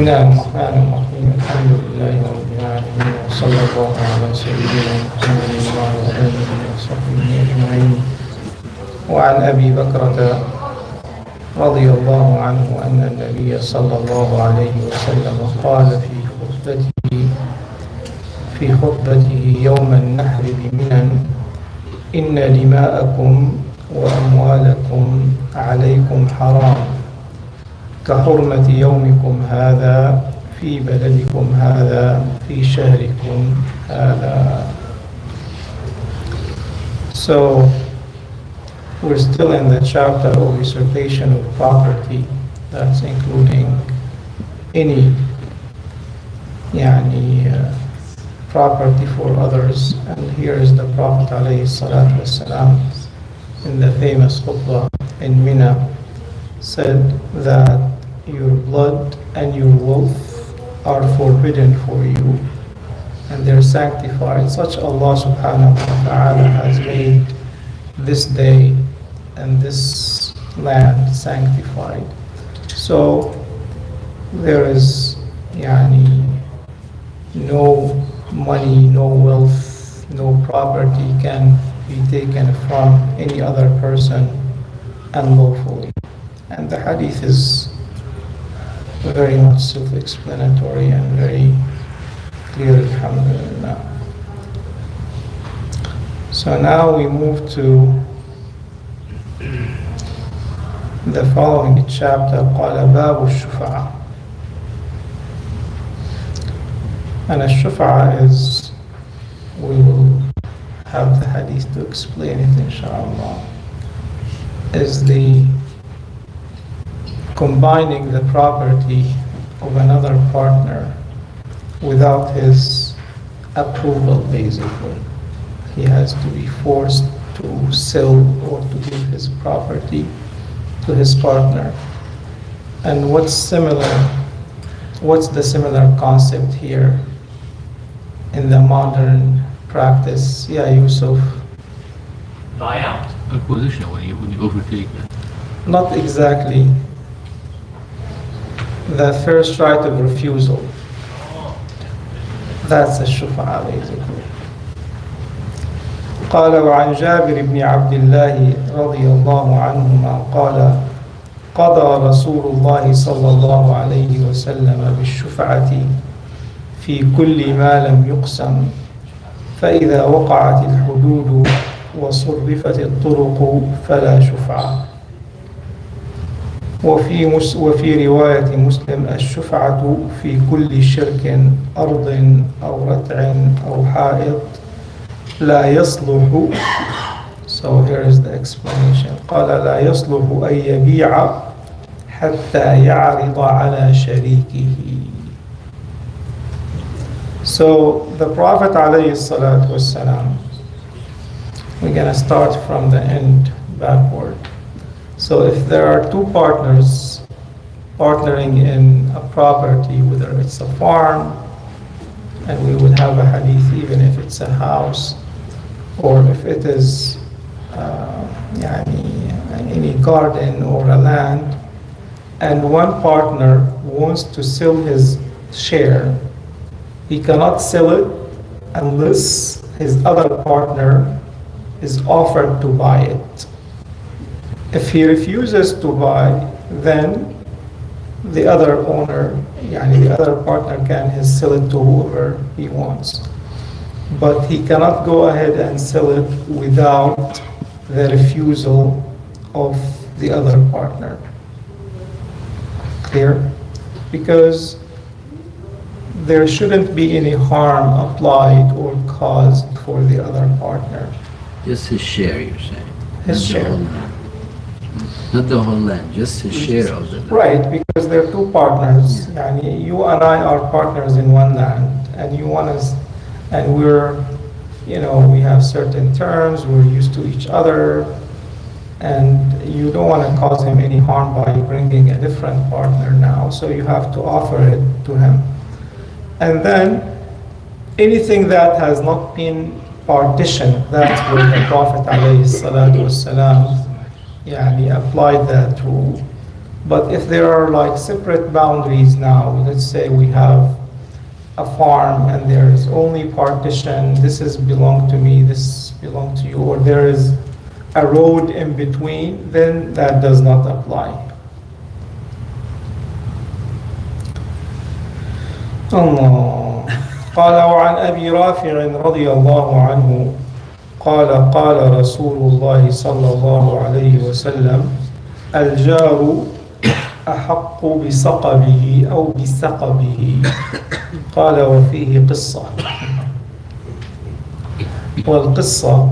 بسم الله الرحمن الرحيم الحمد لله رب العالمين وصلى الله على سيدنا محمد وعلى آله وصحبه أجمعين. وعن أبي بكرة رضي الله عنه أن النبي صلى الله عليه وسلم قال في خطبته يوم النحر بمنى: إن دماءكم وأموالكم عليكم حرام كحرمة يومكم هذا في بلدكم هذا في شهركم هذا. So we're still in the chapter of usurpation of property. That's including any property for others. And here is the Prophet ﷺ in the famous khutbah in Mina said that your blood and your wealth are forbidden for you and they're sanctified. Such Allah subhanahu wa ta'ala has made this day and this land sanctified. So there is no money, no wealth, no property can be taken from any other person unlawfully. And the hadith is very much self-explanatory and very clear, alhamdulillah. So now we move to the following chapter, قال باب الشفعة. And Ash-Shuf'a is, we will have the hadith to explain it inshallah, is the combining the property of another partner without his approval, basically. He has to be forced to sell or to give his property to his partner. And what's the similar concept here in the modern practice? Yeah, Yusuf? Buyout. Acquisition, when you overtake it. Not exactly. The first right of refusal. That's a shuf'a basically. قال وعن جابر بن عبد الله رضي الله عنهما قال قضى رسول الله صلى الله عليه وسلم بالشفعة في كل ما لم يقسم فإذا وقعت الحدود وصرفت الطرق فلا شفعة. وفي رواية مسلم الشفعة في كل شرك أرض أو رتع أو حائط لا يصلح. So here is the explanation. قال لا يصلح أن يبيع حتى يعرض على شريكه. So the Prophet ﷺ, we're going to start from the end backward. So if there are two partners partnering in a property, whether it's a farm, and we would have a hadith even if it's a house, or if it is any garden or a land, and one partner wants to sell his share, he cannot sell it unless his other partner is offered to buy it. If he refuses to buy, then the other owner, the other partner can sell it to whoever he wants. But he cannot go ahead and sell it without the refusal of the other partner. Clear? Because there shouldn't be any harm applied or caused for the other partner. Just his share, you're saying? His share. Not the whole land, just his share of the land. Right, because there are two partners. You and I are partners in one land, and you want us, and we're, we have certain terms, we're used to each other, and you don't want to cause him any harm by bringing a different partner now, so you have to offer it to him. And then anything that has not been partitioned, that's where the Prophet ﷺ applied that rule. But if there are like separate boundaries now, let's say we have a farm and there is only partition, this is belong to me, this belong to you, or there is a road in between, then that does not apply. الله. قال وعن أبي رافع رضي الله عنه قال قال رسول الله صلى الله عليه وسلم الجار أحق بسقبه أو بسقبه قال وفيه قصة. والقصة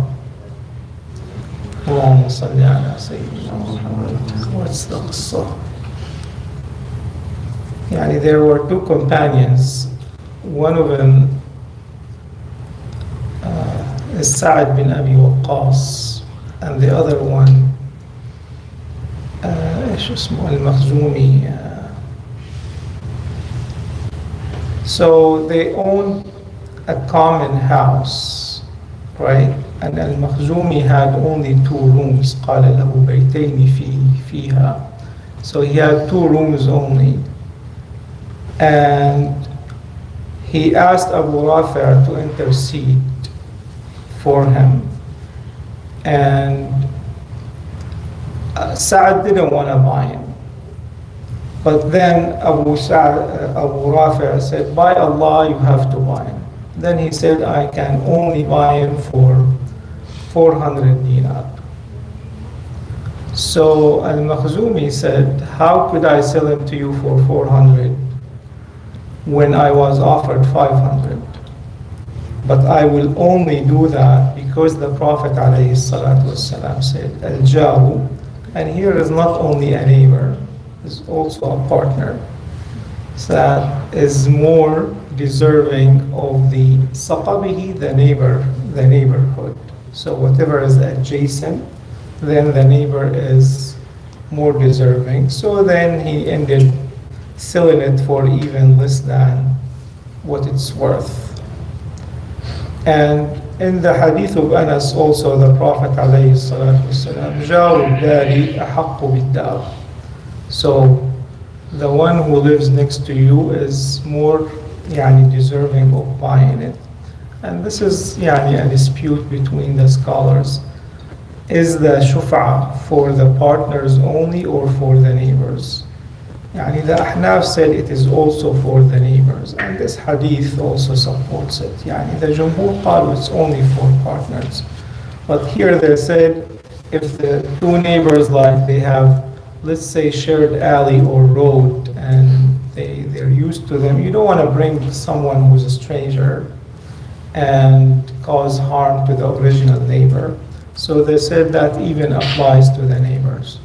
اللهم صل على سيدنا محمد. What's the قصة? يعني there were two companions. One of them is Sa'ad bin Abi Waqqas, and the other one إيش اسمه المخزومي. So they owned a common house, right? And al-Makhzumi had only 2 rooms. قال له بيتين فيها. So he had 2 rooms only. And he asked Abu Rafi' to intercede for him. And Sa'ad didn't want to buy him. But then Abu Rafi' said, by Allah, you have to buy him. Then he said, I can only buy him for 400 dinar. So Al-Makhzumi said, how could I sell him to you for 400 when I was offered 500? But I will only do that because the Prophet ﷺ said, Al-Jaru, and here is not only a neighbor, is also a partner that is more deserving of the saqabihi, the neighborhood. So whatever is adjacent, then the neighbor is more deserving. So then he ended selling it for even less than what it's worth. And in the hadith of Anas also, the Prophet ﷺ, جار الدار أحق بالدار. So the one who lives next to you is more deserving of buying it. And this is a dispute between the scholars. Is the Shuf'a for the partners only or for the neighbors? The Ahnaf said it is also for the neighbors, and this hadith also supports it. The Jumhur قالوا it's only for partners. But here they said if the 2 neighbors, like they have, let's say, shared alley or road, and they're used to them, you don't want to bring someone who's a stranger and cause harm to the original neighbor. So they said that even applies to the neighbors.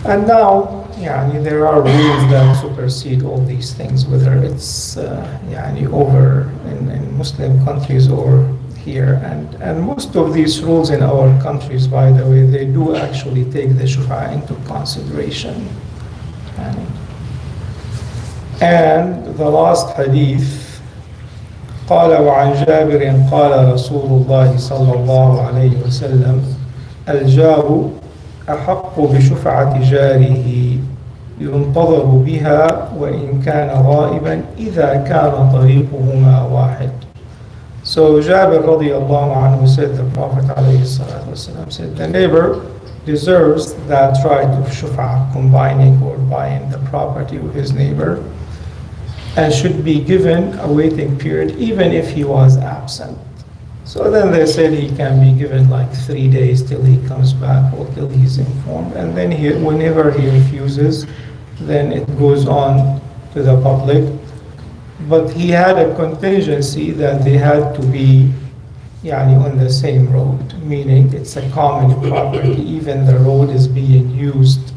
And now, there are rules that supersede all these things, whether it's over in Muslim countries or here. And most of these rules in our countries, by the way, they do actually take the Shuf'a into consideration. And the last hadith, قال وعن جابر قال رسول الله صلى الله عليه وسلم الجار أحق بشفعة جاره ينتظر بها وإن كان غائبا إذا كان طريقهما واحد. So Jabir radiallahu anhu said, the Prophet ﷺ said, the neighbor deserves that right of shuf'a, combining or buying the property of his neighbor, and should be given a waiting period even if he was absent. So then they said he can be given like 3 days till he comes back or till he's informed. And then whenever he refuses, then it goes on to the public. But he had a contingency that they had to be on the same road, meaning it's a common property, even the road is being used,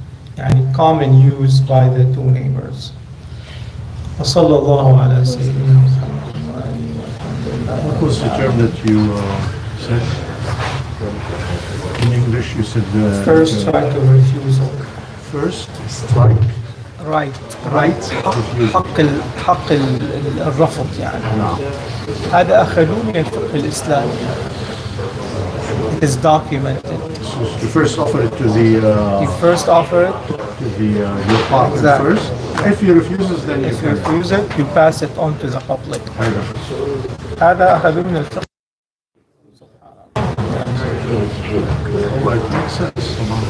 common use by the 2 neighbors. وصلى الله على سيدنا محمد وآله وسلم. What was the term that you said? In English, you said... First right of refusal. First strike. Right. حق الرفض هذا أخذوه من الفقه الإسلامي. It is documented. You first offer it to the, You first offer it. to the, your partner Exactly. first. If he refuses, then you If you can. refuse it, you pass it on to the public. Either. هذا أخذوه من الفقه. Oh, it makes sense.